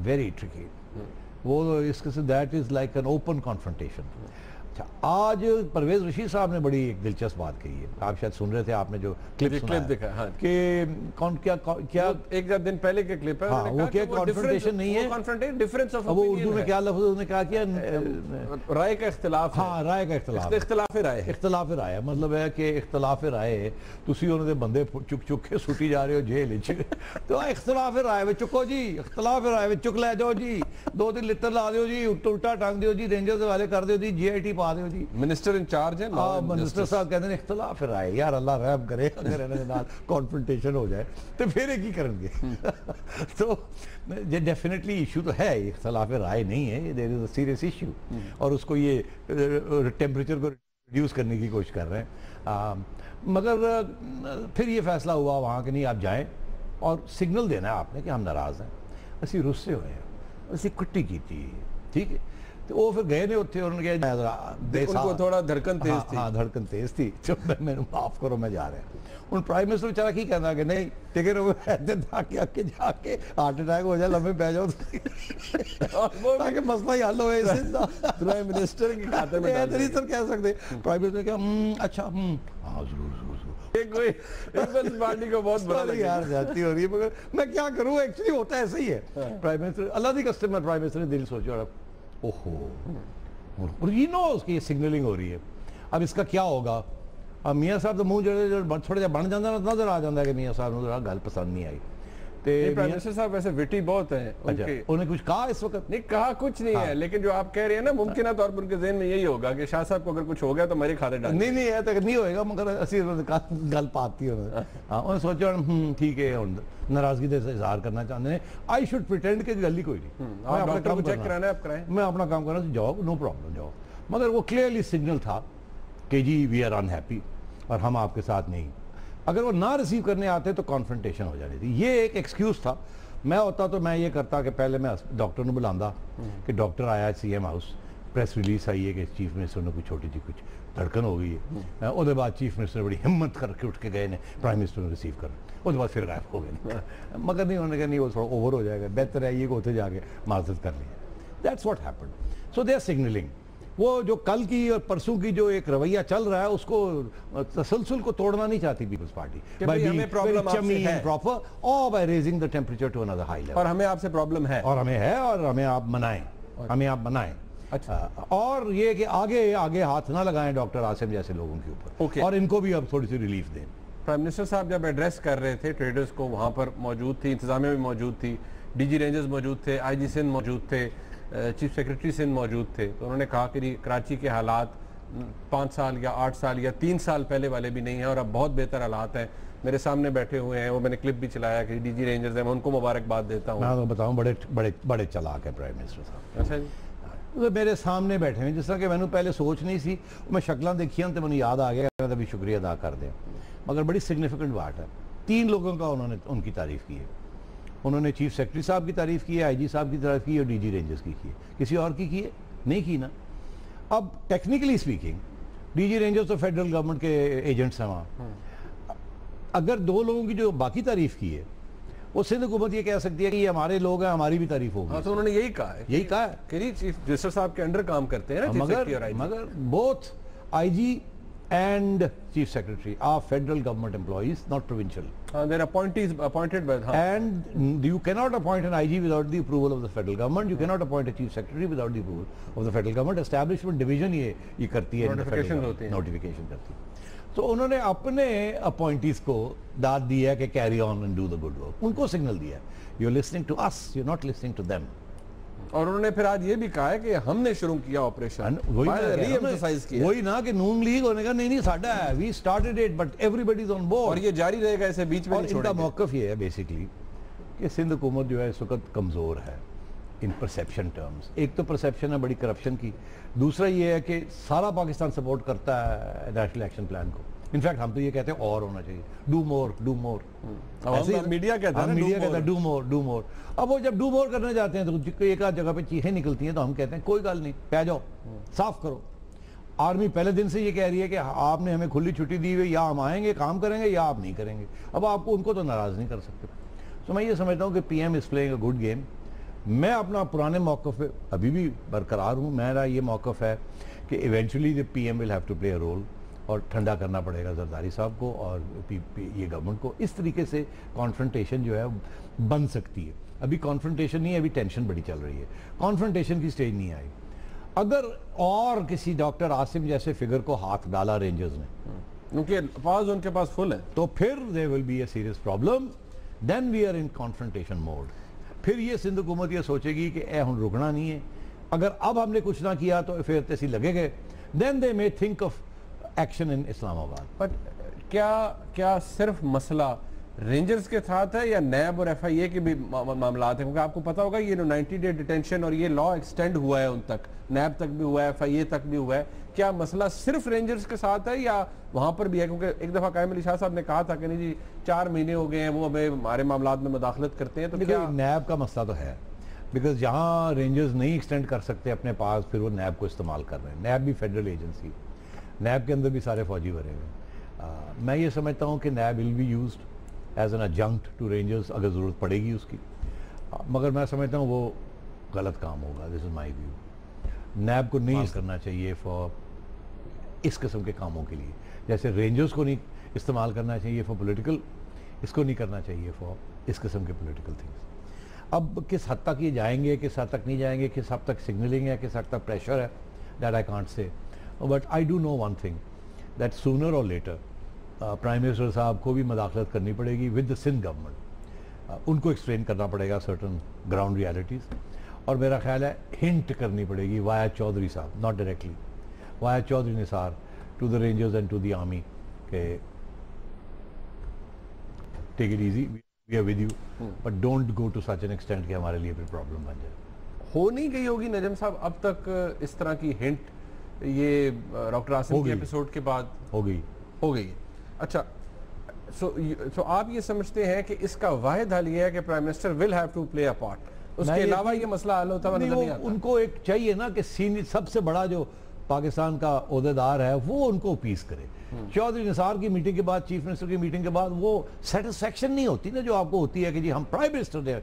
वेरी ट्रिकी। वो इसके say that is like an open confrontation. अच्छा, आज परवेज रशीद साहब ने बड़ी एक दिलचस्प बात कही है, आप शायद सुन रहे थे, आपने जो क्लिप दिखा, हाँ, कि कौन क्या एक दिन पहले के क्लिप है, हाँ, वो क्या कॉन्फ्रंटेशन नहीं है, डिफरेंस ऑफ वो उर्दू में क्या लफ्ज़ उन्होंने कहा कि राय का इख्तिलाफ। हाँ, राय का इख्तिलाफ राय मतलब है कि इख्तिलाफ राय तुसी उन्होंने बंदे चुक के सुटी जा रहे हो जेल तो इख्तिलाफ राय चुको जी, इख्तिलाफ राय चुक लै जाओ जी, 2-3 लित्र ला दो जी, उल्टा टांग दो जी, रेंजर के वाले कर दो जी, GIT पा दो जी। मिनिस्टर इंचार्ज है, मिनिस्टर साहब कहते हैं इख्तिलाफ राय, यार अल्लाह रहम करे अगर इन्होंने नाल कॉन्फ्रंटेशन हो जाए तो फिर एक ही करेंगे। तो ये डेफिनेटली इशू तो है, इख्तिलाफ राय नहीं है, there is a serious issue, और उसको ये टेम्परेचर को रिड्यूस करने की कोशिश कर रहे हैं। मगर फिर ये फैसला हुआ वहाँ के नहीं आप जाएं और सिग्नल देना है आपने कि हम नाराज़ हैं, असी रुस्से हुए हैं, असी कुट्टी की थी, ठीक है। तो वो फिर गए ने उत्थे, उन्होंने उनको थोड़ा धड़कन तेज थी। हाँ, धड़कन तेज थी, तो मैंने माफ करो मैं जा रहा हूँ। प्राइम मिनिस्टर बेचारा की कहना कि नहीं टिकट जाके हार्ट अटैक हो जाए, लम्बे पै जाओ ताकि मसला ही हल हो। प्राइम मिनिस्टर के खाते में सर कह सकते प्राइम मिनिस्टर क्या अच्छा हाँ जरूर पार्टी को बहुत बड़ा यार जाती हो रही है, मगर मैं क्या करूँ, एक्चुअली होता ऐसा ही है। प्राइम मिनिस्टर अल्लाह दी कसम, प्राइम मिनिस्टर ने दिल सोचो ओहो यू नो उसकी सिग्नलिंग हो रही है। अब इसका क्या होगा? अब मियाँ साहब तो मुँह जो थोड़ा जा बन जाता नजर आ जाता है कि मियाँ साहब ने गल पसंद नहीं आई। प्राइम मिनिस्टर साहब वैसे विटी बहुत हैं। अच्छा, उन्हें कुछ कहा इस वक्त? नहीं कहा कुछ नहीं है, लेकिन जो आप कह रहे हैं ना, मुमकिन तौर पर उनके ज़हन में यही होगा कि शाह साहब को अगर कुछ हो गया तो मेरे खाते डाल। नहीं है तक नहीं होएगा, मगर असी गल पाती है। हाँ, उन्हें सोचा ठीक है, नाराजगी से इजहार करना चाहते हैं, आई शुड प्रिटेंड कि गल ही कोई नहीं, अपना काम चेक कराना है, आप कराएं, मैं अपना काम करना, जाओ नो प्रॉब्लम जाओ। मगर वो क्लियरली सिग्नल था कि जी वी आर अनहैप्पी और हम आपके साथ नहीं। अगर वो ना रिसीव करने आते तो कॉन्फ्रंटेशन हो जानी थी। ये एक एक्सक्यूज था। मैं होता तो मैं ये करता कि पहले मैं डॉक्टर ने बुलांदा कि डॉक्टर आया CM हाउस, प्रेस रिलीज आई है कि चीफ मिनिस्टर ने कुछ छोटी सी कुछ धड़कन हो गई है। उसके बाद चीफ मिनिस्टर बड़ी हिम्मत करके उठ के गए ने प्राइम मिनिस्टर ने रिसीव कर, उसके बाद फिर गायब हो गए। मगर नहीं, उन्होंने कहा नहीं वो थोड़ा ओवर हो जाएगा, बेहतर है ये उठे जाके माजरत कर लिया। That's what happened. So they are signalling. वो जो कल की और परसों की जो एक रवैया चल रहा है उसको तसलसल को तोड़ना नहीं चाहती Peoples Party by being proper और by raising the temperature to another high level. और हमें आपसे प्रॉब्लम है, और हमें आप मनाएं, हमें आप बनाएं। अच्छा, और ये कि आगे हाथ ना लगाएं डॉक्टर आसिम जैसे लोगों के ऊपर, और इनको भी अब थोड़ी सी रिलीफ दें। प्राइम मिनिस्टर साहब जब एड्रेस कर रहे थे ट्रेडर्स को, वहाँ पर मौजूद थी, इंतजामिया भी मौजूद थी, DG रेंजर्स मौजूद थे, IG सिंध मौजूद थे, चीफ सेक्रेटरी सिंध मौजूद थे। तो उन्होंने कहा कि कराची के हालात 5 साल या 8 साल या 3 साल पहले वाले भी नहीं है और अब बहुत बेहतर हालात हैं। मेरे सामने बैठे हुए हैं, वो मैंने क्लिप भी चलाया कि DG रेंजर्स हैं, मैं उनको मुबारकबाद देता हूँ। मैं तो बताऊँ बड़े चालाक है प्राइम मिनिस्टर साहब। अच्छा जी, तो मेरे सामने बैठे हैं, जिस तरह कि मैंने पहले सोच नहीं सी, मैं शक्लां देखियां तो मैंने याद आ गया, मैं तभी शुक्रिया अदा कर दें। मगर बड़ी सिग्निफिकेंट बात है, 3 लोगों का उन्होंने उनकी तारीफ़ की है। उन्होंने चीफ सेक्रेटरी साहब की तारीफ़ की है, IG साहब की तारीफ़ की और DG रेंजर्स की है। किसी और की है? नहीं की ना। अब टेक्निकली स्पीकिंग DG रेंजर्स तो फेडरल गवर्नमेंट के एजेंट्स हैं वहाँ। अगर 2 लोगों की जो बाकी तारीफ़ की है वो सिंध हुकूमत ये कह सकती है कि ये हमारे लोग हैं, हमारी भी तारीफ होगी। तो उन्होंने यही कहा है, यही कहा है कि नहीं चीफ जस्टिस साहब के अंडर काम करते हैं ना, मगर both IG and Chief Secretary are federal government employees, not provincial. They're appointed by. And you cannot appoint an IG without the approval of the federal government. You cannot appoint a Chief Secretary without the approval of the federal government. Establishment division ये करती है, नोटिफिकेशन होती है, नोटिफिकेशन करती है। तो उन्होंने अपने अपॉइंटीज को दाद दिया कि carry on and do the good work, उनको सिग्नल दिया, you are listening to us, you are not listening to them. और उन्होंने फिर आज ये भी कहा है कि हमने शुरू किया ऑपरेशन, वही ना कि नून लीग होने का नहीं साडा है, we started it but everybody is on board, और ये जारी रहेगा, ऐसे बीच में नहीं छोड़ेंगे। इनका मौकफ ये है बेसिकली कि सिंध हुकूमत जो है इस वक्त कमजोर है इन परसेप्शन टर्म्स। एक तो परसेप्शन है बड़ी करप्शन की, दूसरा ये है कि सारा पाकिस्तान सपोर्ट करता है नेशनल एक्शन प्लान को। इनफैक्ट हम तो ये कहते हैं और होना चाहिए, do more do more. Media कहता है डू मोर डू मोर। अब वो जब डू मोर करने जाते हैं तो एक आध जगह पे चीखें निकलती हैं, तो हम कहते हैं कोई गल नहीं, पै जाओ, साफ करो। आर्मी पहले दिन से ये कह रही है कि आपने हमें खुली छुट्टी दी हुई, या हम आएंगे काम करेंगे या आप नहीं करेंगे। अब आपको उनको तो नाराज नहीं कर सकते। तो मैं ये समझता हूँ कि PM is playing a good game. मैं अपना पुराने मौक़िफ़ पे अभी भी बरकरार हूँ। मेरा ये मौक़िफ़ है कि eventually the PM will have to play a role, और ठंडा करना पड़ेगा जरदारी साहब को और ये गवर्नमेंट को। इस तरीके से कॉन्फ्रंटेशन जो है बन सकती है। अभी कॉन्फ्रंटेशन नहीं है, अभी टेंशन बड़ी चल रही है, कॉन्फ्रंटेशन की स्टेज नहीं आई। अगर और किसी डॉक्टर आसिम जैसे फिगर को हाथ डाला रेंजर्स ने, क्योंकि पास उनके पास फुल है, तो फिर there will be a serious problem, then we are in confrontation mode. फिर ये सिंध हुकूमत ये सोचेगी कि ए हम रुकना नहीं है, अगर अब हमने कुछ ना किया तो फिर तैसी लगेगा, then they may think of action in Islamabad. But क्या सिर्फ मसला रेंजर्स के साथ है या नैब और FIA के भी मामला हैं? क्योंकि आपको पता होगा ये 90 डे डिटेंशन और ये लॉ एक्सटेंड हुआ है उन तक, नैब तक भी हुआ है, FIA तक भी हुआ है। क्या मसला सिर्फ रेंजर्स के साथ है या वहां पर भी है? क्योंकि एक दफा कायम अली शाह साहब ने कहा था कि नहीं जी 4 महीने हो गए हैं वो हमें हमारे मामलात में मुदाखलत करते हैं। तो क्या नैब का मसला तो है, बिकॉज जहाँ रेंजर्स नहीं एक्सटेंड कर सकते अपने पास, फिर वो नैब को इस्तेमाल कर रहे हैं। नैब भी फेडरल एजेंसी, नैब के अंदर भी सारे फौजी भरे हुए। मैं ये समझता हूँ कि NAB will be used as an adjunct to Rangers अगर ज़रूरत पड़ेगी उसकी, मगर मैं समझता हूँ वो गलत काम होगा। This is my view. NAB को नहीं करना चाहिए फॉर इस किस्म के कामों के लिए, जैसे रेंजर्स को नहीं इस्तेमाल करना चाहिए फॉर पॉलिटिकल, इसको नहीं करना चाहिए फॉर इस किस्म के पॉलिटिकल थिंग्स। अब किस हद तक ये जाएंगे, किस हद तक नहीं जाएंगे, किस हद तक सिग्नलिंग है, किस हद तक प्रेशर है, that I can't say. But I do know one thing, that sooner or later prime minister साहब को भी मदाखलत करनी पड़ेगी विद द सिंध गवर्नमेंट। उनको एक्सप्लेन करना पड़ेगा सर्टन ग्राउंड रियलिटीज़, और मेरा ख्याल है हिंट करनी पड़ेगी via Chaudhry sahab, not directly, via Chaudhry Nisar to the Rangers and to the army के take it easy, we are with you, but don't go to such an extent कि हमारे लिए भी प्रॉब्लम बन जाए। हो नहीं गई होगी नजम साहब अब तक इस तरह की हिंट, ये डॉक्टर आसिम के एपिसोड के बाद हो गई। अच्छा, सो आप ये समझते हैं कि इसका वाहिद हल ये है कि prime minister will have to play a part, उसके अलावा ये मसला हल होता हुआ नजर नहीं आता? उनको एक चाहिए ना कि सीनियर सबसे बड़ा जो पाकिस्तान का ओहदेदार है वो उनको अपीस करे। चौधरी निसार की मीटिंग के बाद, चीफ मिनिस्टर की मीटिंग के बाद वो सेटिस्फेक्शन नहीं होती ना जो आपको होती है कि जी हम प्राइम मिनिस्टर ने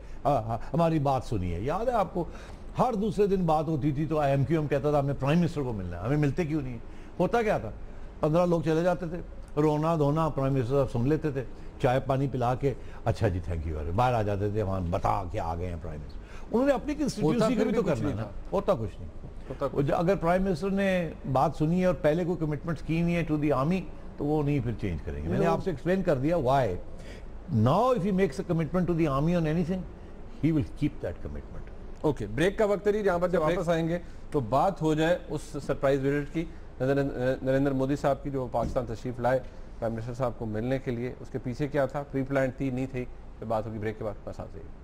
हमारी बात सुनी है। याद है आपको, हर दूसरे दिन बात होती थी तो IMQM कहता था हमें प्राइम मिनिस्टर को मिलना है, हमें मिलते क्यों नहीं? होता क्या था, 15 लोग चले जाते थे, रोना धोना प्राइम मिनिस्टर साहब सुन लेते थे, चाय पानी पिला के अच्छा जी थैंक यू, बाहर आ जाते थे, वहाँ बता के आ गए हैं प्राइम मिनिस्टर। उन्होंने अपनी कंस्टिट्यूंसी का भी तो करना था, होता कुछ नहीं। अगर प्राइम मिनिस्टर ने बात सुनी है और पहले कोई कमिटमेंट्स की नहीं है टू द आर्मी, तो वो नहीं फिर चेंज करेंगे। मैंने आपसे एक्सप्लेन कर दिया why. Now if he makes a commitment to the army on anything, he will keep that commitment. Okay, break का वक्त है, जहाँ पर जब वापस आएंगे तो बात हो जाए उस सरप्राइज विजिट की, नरेंद्र मोदी साहब की जो पाकिस्तान तशरीफ लाए प्राइम मिनिस्टर साहब को मिलने के लिए, उसके पीछे क्या था, प्री प्लान थी नहीं थी, तो बात होगी ब्रेक के बाद। बस आते हैं।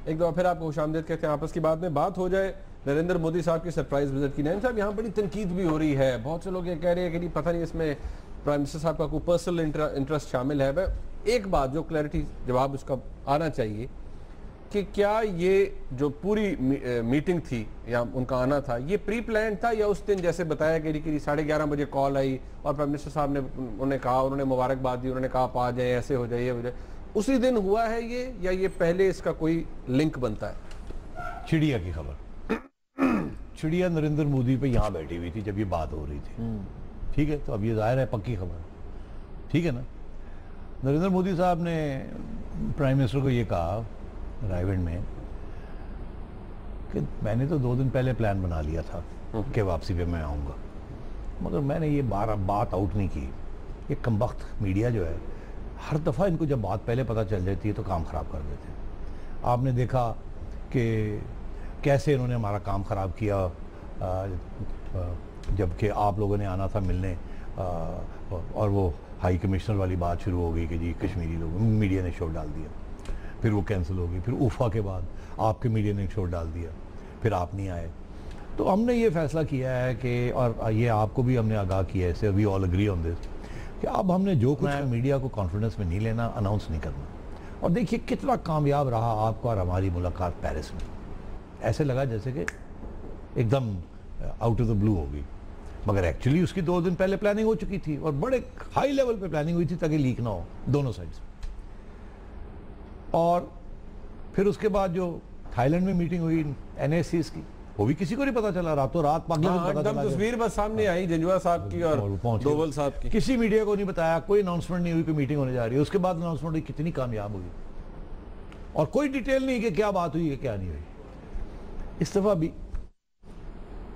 एक दफा फिर आपको खुशामदीद कहते हैं आपस की बात में। बात हो जाए नरेंद्र मोदी साहब की सरप्राइज विजिट की। नैन साहब, यहाँ बड़ी तनकीद भी हो रही है, बहुत से लोग ये कह रहे हैं कि नहीं पता नहीं इसमें प्राइम मिनिस्टर साहब का कोई पर्सनल इंटरेस्ट शामिल है। एक बात जो क्लैरिटी जवाब उसका आना चाहिए कि क्या ये जो पूरी मीटिंग थी या उनका आना था, ये प्री प्लान था या उस दिन जैसे बताया कि 11:30 बजे कॉल आई और प्राइम मिनिस्टर साहब ने उन्होंने कहा, उन्होंने मुबारकबाद दी, उन्होंने कहा आप आ जाए, ऐसे हो जाइए, उसी दिन हुआ है ये, या ये पहले इसका कोई लिंक बनता है? चिड़िया की खबर, चिड़िया नरेंद्र मोदी पे यहाँ बैठी हुई थी जब ये बात हो रही थी, ठीक है, तो अब ये जाहिर है पक्की खबर, ठीक है ना। नरेंद्र मोदी साहब ने प्राइम मिनिस्टर को ये कहा रायगढ़ में कि मैंने तो 2 दिन पहले प्लान बना लिया था कि वापसी पे मैं आऊँगा, मगर मैंने ये बात आउट नहीं की। ये कमबख्त मीडिया जो है, हर दफ़ा इनको जब बात पहले पता चल जाती है तो काम ख़राब कर देते हैं। आपने देखा कि कैसे इन्होंने हमारा काम ख़राब किया जबकि आप लोगों ने आना था मिलने, और वो हाई कमिश्नर वाली बात शुरू हो गई कि जी कश्मीरी लोग, मीडिया ने शो डाल दिया, फिर वो कैंसिल हो गई, फिर उफ़ा के बाद आपके मीडिया ने शो डाल दिया, फिर आप नहीं आए। तो हमने ये फैसला किया है कि, और ये आपको भी हमने आगाह किया है इससे, we all agree on this, कि अब हमने जो कुछ मीडिया को कॉन्फिडेंस में नहीं लेना, अनाउंस नहीं करना। और देखिए कितना कामयाब रहा आपका और हमारी मुलाकात पेरिस में, ऐसे लगा जैसे कि एकदम आउट ऑफ द ब्लू हो गई, मगर एक्चुअली उसकी 2 दिन पहले प्लानिंग हो चुकी थी और बड़े हाई लेवल पे प्लानिंग हुई थी ताकि लीक ना हो दोनों साइड्स। और फिर उसके बाद जो थाईलैंड में मीटिंग हुई NSCs की, वो भी किसी को नहीं पता चला, रातों रात तस्वीर बस सामने आई जंजुआ साहब की और डोवल साहब की, किसी मीडिया को नहीं बताया, कोई अनाउंसमेंट नहीं हुई कि मीटिंग होने जा रही है। उसके बाद अनाउंसमेंट हुई, कितनी कामयाब हुई, और कोई डिटेल नहीं कि क्या बात हुई है क्या नहीं हुई। इस दफा भी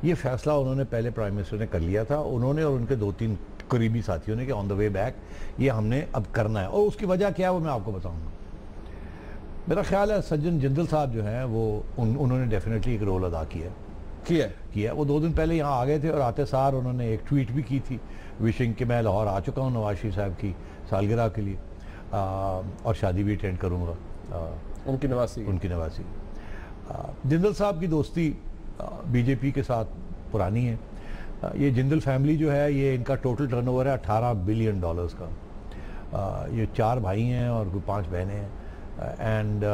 ये फैसला उन्होंने पहले प्राइम मिनिस्टर ने कर लिया था, उन्होंने और उनके 2-3 करीबी साथियों ने, कि ऑन द वे बैक ये हमने अब करना है, और उसकी वजह क्या है वो मैं आपको बताऊंगा। मेरा ख्याल है सज्जन जिंदल साहब जो हैं वो उन्होंने डेफिनेटली एक रोल अदा किया। वो 2 दिन पहले यहाँ आ गए थे और आते सार उन्होंने एक ट्वीट भी की थी विशिंग कि मैं लाहौर आ चुका हूँ नवाज शरीफ साहब की सालगिरह के लिए, और शादी भी अटेंड करूँगा उनकी नवासी। जिंदल साहब की दोस्ती बीजेपी के साथ पुरानी है। ये जिंदल फैमिली जो है, ये इनका टोटल टर्नओवर है $18 बिलियन का। ये 4 भाई हैं और 5 बहनें हैं, एंड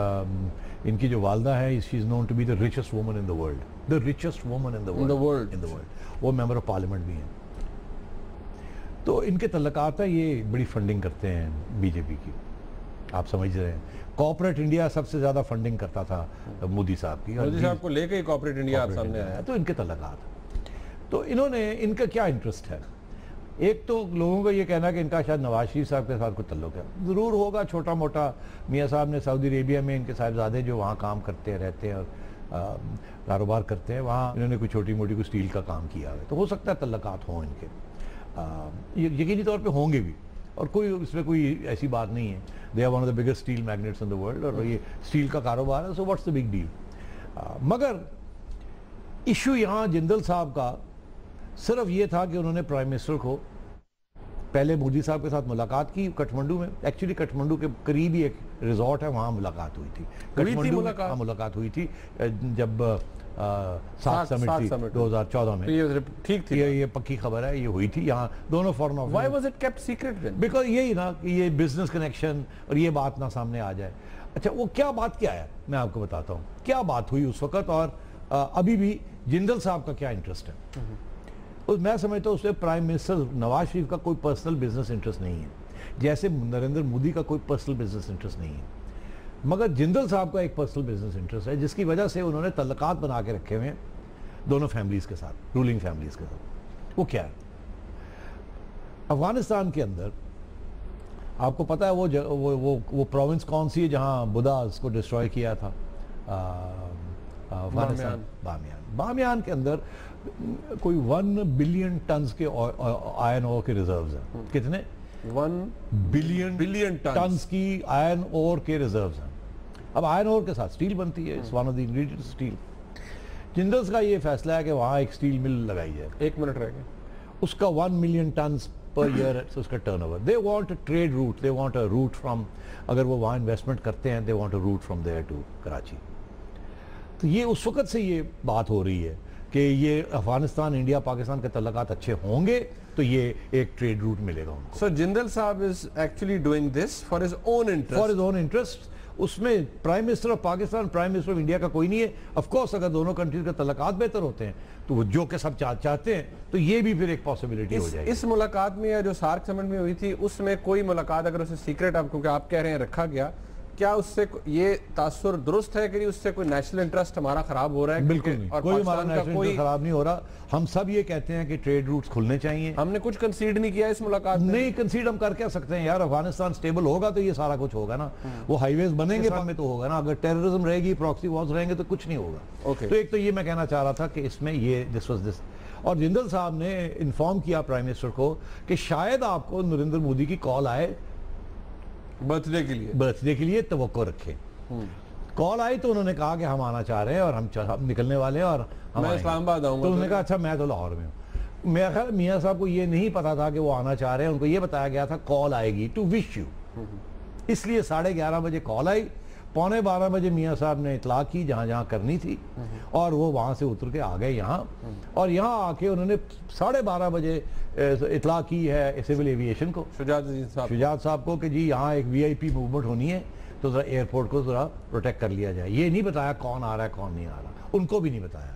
इनकी जो वालदा है, she is known to be the richest woman in the world, the richest woman in the world. वो मेंबर ऑफ पार्लियामेंट भी हैं। तो इनके तल्लकात हैं, ये बड़ी फंडिंग करते हैं बीजेपी की, आप समझ रहे हैं। कॉर्पोरेट इंडिया सबसे ज्यादा फंडिंग करता था मोदी साहब की, मोदी साहब को लेके ही कॉर्पोरेट इंडिया सामने आया, तो इनके तल्लकात। तो इन्होंने, इनका क्या इंटरेस्ट है, एक तो लोगों का ये कहना कि इनका शायद नवाज शरीफ साहब के साथ कोई तल्लुक है, ज़रूर होगा छोटा मोटा। मियाँ साहब ने सऊदी अरेबिया में इनके साहिबजादे जो वहाँ काम करते रहते हैं और कारोबार करते हैं, वहाँ इन्होंने कोई छोटी मोटी कोई स्टील का काम किया है, तो हो सकता है तल्लुकात हों इनके, यकीनी तौर पर होंगे भी, और कोई इसमें कोई ऐसी बात नहीं है। They are one of the biggest steel magnates in the world, और ये स्टील का कारोबार है, so what's the big deal. मगर इशू यहाँ जिंदल साहब का सिर्फ ये था कि उन्होंने प्राइम मिनिस्टर को पहले मोदी साहब के साथ मुलाकात की काठमांडू में। एक्चुअली काठमांडू के करीब ही एक रिजॉर्ट है, वहाँ मुलाकात हुई थी, काठमांडू में मुलाकात हुई थी जब 7 समिट थी 2014 में। ठीक थी, ये पक्की खबर है, ये हुई थी यहाँ दोनों foreign office. Why was it kept secret then? Because यही ना कि ये बिजनेस कनेक्शन और ये बात ना सामने आ जाए। अच्छा, वो क्या बात क्या है मैं आपको बताता हूँ, क्या बात हुई उस वक्त, और अभी भी जिंदल साहब का क्या इंटरेस्ट है। मैं समझता हूँ उसमें प्राइम मिनिस्टर नवाज शरीफ का कोई पर्सनल बिजनेस इंटरेस्ट नहीं है, जैसे नरेंद्र मोदी का कोई पर्सनल बिजनेस इंटरेस्ट नहीं है, मगर जिंदल साहब का एक पर्सनल बिजनेस इंटरेस्ट है, जिसकी वजह से उन्होंने तल्लकात बना के रखे हुए हैं दोनों फैमिलीज के साथ, रूलिंग फैमिलीज के साथ। वो क्या है, अफगानिस्तान के अंदर आपको पता है वो प्रोविंस कौन सी है जहां बुद्धास को डिस्ट्रॉय किया था, अफगानिस्तान, बामियान के अंदर कोई 1 बिलियन टन के आयरन ओर के रिजर्व्स हैं। कितने? 1 बिलियन टन की आयरन ओर के रिजर्व्स हैं। अब आयरन ओर के साथ स्टील बनती है, it's one of the ingredients steel. Jindals का ये फैसला है कि वहाँ एक स्टील मिल लगाई जाए। 1 मिनट रह गया, उसका 1 मिलियन टन पर ईयर उसका turnover. They want a trade route, they want a route from, अगर वो वहाँ इन्वेस्टमेंट करते हैं, they want a route from there to Karachi. तो ये उस वक्त से ये बात हो रही है कि ये अफगानिस्तान, इंडिया, पाकिस्तान के तल्लकात अच्छे होंगे तो ये एक ट्रेड रूट मिलेगा उनको। So Jindal sahab is actually doing this for his own interest, for his own interest. उसमें prime minister of Pakistan, prime minister of India का कोई नहीं है। ऑफ कोर्स अगर दोनों कंट्रीज के तल्लुकात बेहतर होते हैं तो वो जो के सब चाहते हैं तो ये भी फिर एक पॉसिबिलिटी हो जाएगी। इस मुलाकात में या जो सार्क समिट में हुई थी उसमें कोई मुलाकात अगर उसे सीक्रेट, आप क्योंकि आप कह रहे हैं रखा गया, क्या उससे ये तासुर दुरुस्त है कि उससे कोई नेशनल इंटरेस्ट हमारा खराब हो रहा है? बिल्कुल नहीं, कोई हमारा नेशनल इंटरेस्ट खराब नहीं हो रहा। हम सब ये कहते हैं कि ट्रेड रूट्स खुलने चाहिए। हमने कुछ कंसीड नहीं किया इस मुलाकात में। नहीं कंसीड हम कर क्या सकते हैं यार, अफगानिस्तान स्टेबल होगा तो ये सारा कुछ होगा ना। वो हाईवेज बनेंगे में तो होगा ना, अगर टेररिज्म रहेगी, प्रॉक्सी वॉर्स रहेंगे तो कुछ नहीं होगा। तो एक तो ये मैं कहना चाह रहा था कि इसमें ये दिस वाज दिस। और जिंदल साहब ने इन्फॉर्म किया प्राइम मिनिस्टर को कि शायद आपको नरेंद्र मोदी की कॉल आए बर्थडे के लिए तवक्को रखें। कॉल आई तो उन्होंने कहा कि हम आना चाह रहे हैं और हम निकलने वाले हैं और मैं इस्लामाबाद आऊंगा। तो उन्होंने कहा अच्छा मैं तो लाहौर में हूँ। मेरा ख्याल मियाँ साहब को ये नहीं पता था कि वो आना चाह रहे हैं, उनको ये बताया गया था कॉल आएगी टू विश यू। इसलिए 11:30 बजे कॉल आई, 11:15 बजे मियाँ साहब ने इतला की जहाँ जहाँ करनी थी और वो वहाँ से उतर के आ गए यहाँ। और यहाँ आके उन्होंने 12:30 बजे इतला की है सिविल एविएशन को, शुजात साहब को, कि जी यहाँ एक VIP मूवमेंट होनी है तो ज़रा एयरपोर्ट को ज़रा प्रोटेक्ट कर लिया जाए। ये नहीं बताया कौन आ रहा है कौन नहीं आ रहा, उनको भी नहीं बताया।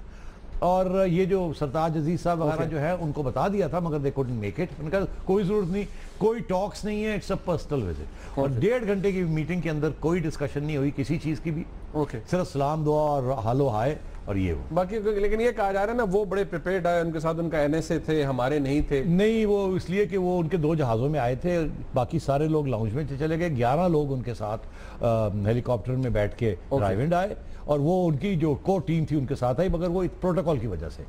और ये जो सरताज अजीज साहब वगैरह जो है उनको बता दिया था मगर दे कुडंट मेक इट। उनका कोई जरूरत नहीं, कोई टॉक्स नहीं है, इट्स अ पर्सनल विजिट। और 1.5 घंटे की मीटिंग के अंदर कोई डिस्कशन नहीं हुई किसी चीज की भी। सिर्फ सलाम दुआ और हालो हाय और ये वो बाकी। लेकिन ये कहा जा रहा है ना वो बड़े प्रिपेयर्ड है, उनके साथ उनका NSA थे, हमारे नहीं थे। नहीं, वो इसलिए कि वो उनके 2 जहाज़ों में आए थे, बाकी सारे लोग लाउंज में चले गए। 11 लोग उनके साथ हेलीकॉप्टर में बैठ के ड्राइव आए और वो उनकी जो को टीम थी उनके साथ आई, मगर वो प्रोटोकॉल की वजह से।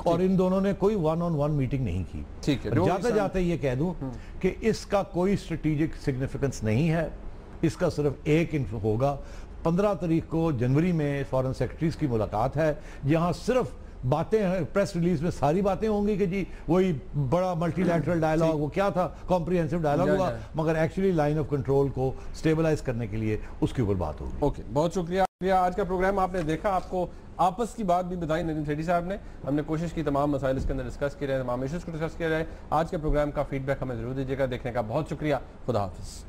और इन दोनों ने कोई 1-on-1 मीटिंग नहीं की। ठीक है, जाते जाते ये कह दूं कि इसका कोई स्ट्रेटेजिक सिग्निफिकेंस नहीं है, इसका सिर्फ एक होगा। 15 तारीख को जनवरी में फॉरेन सेक्रेटरीज की मुलाकात है, जहां सिर्फ बातें हैं, प्रेस रिलीज में सारी बातें होंगी कि जी वही बड़ा मल्टीलैटरल डायलॉग, वो क्या था, कॉम्प्रिहेंसिव डायलॉग हुआ, मगर एक्चुअली लाइन ऑफ कंट्रोल को स्टेबलाइज करने के लिए उसके ऊपर बात होगी। ओके, बहुत शुक्रिया। आज का प्रोग्राम आपने देखा, आपको आपस की बात भी बताई नदीम सेठी साहब ने। हमने कोशिश की तमाम मसाइल इसके अंदर डिस्कस किए रहे, तमाम इश्यूज को डिस्कस किया जाए। आज के प्रोग्राम का फीडबैक हमें जरूर दीजिएगा। देखने का बहुत शुक्रिया। खुदा हाफिज़।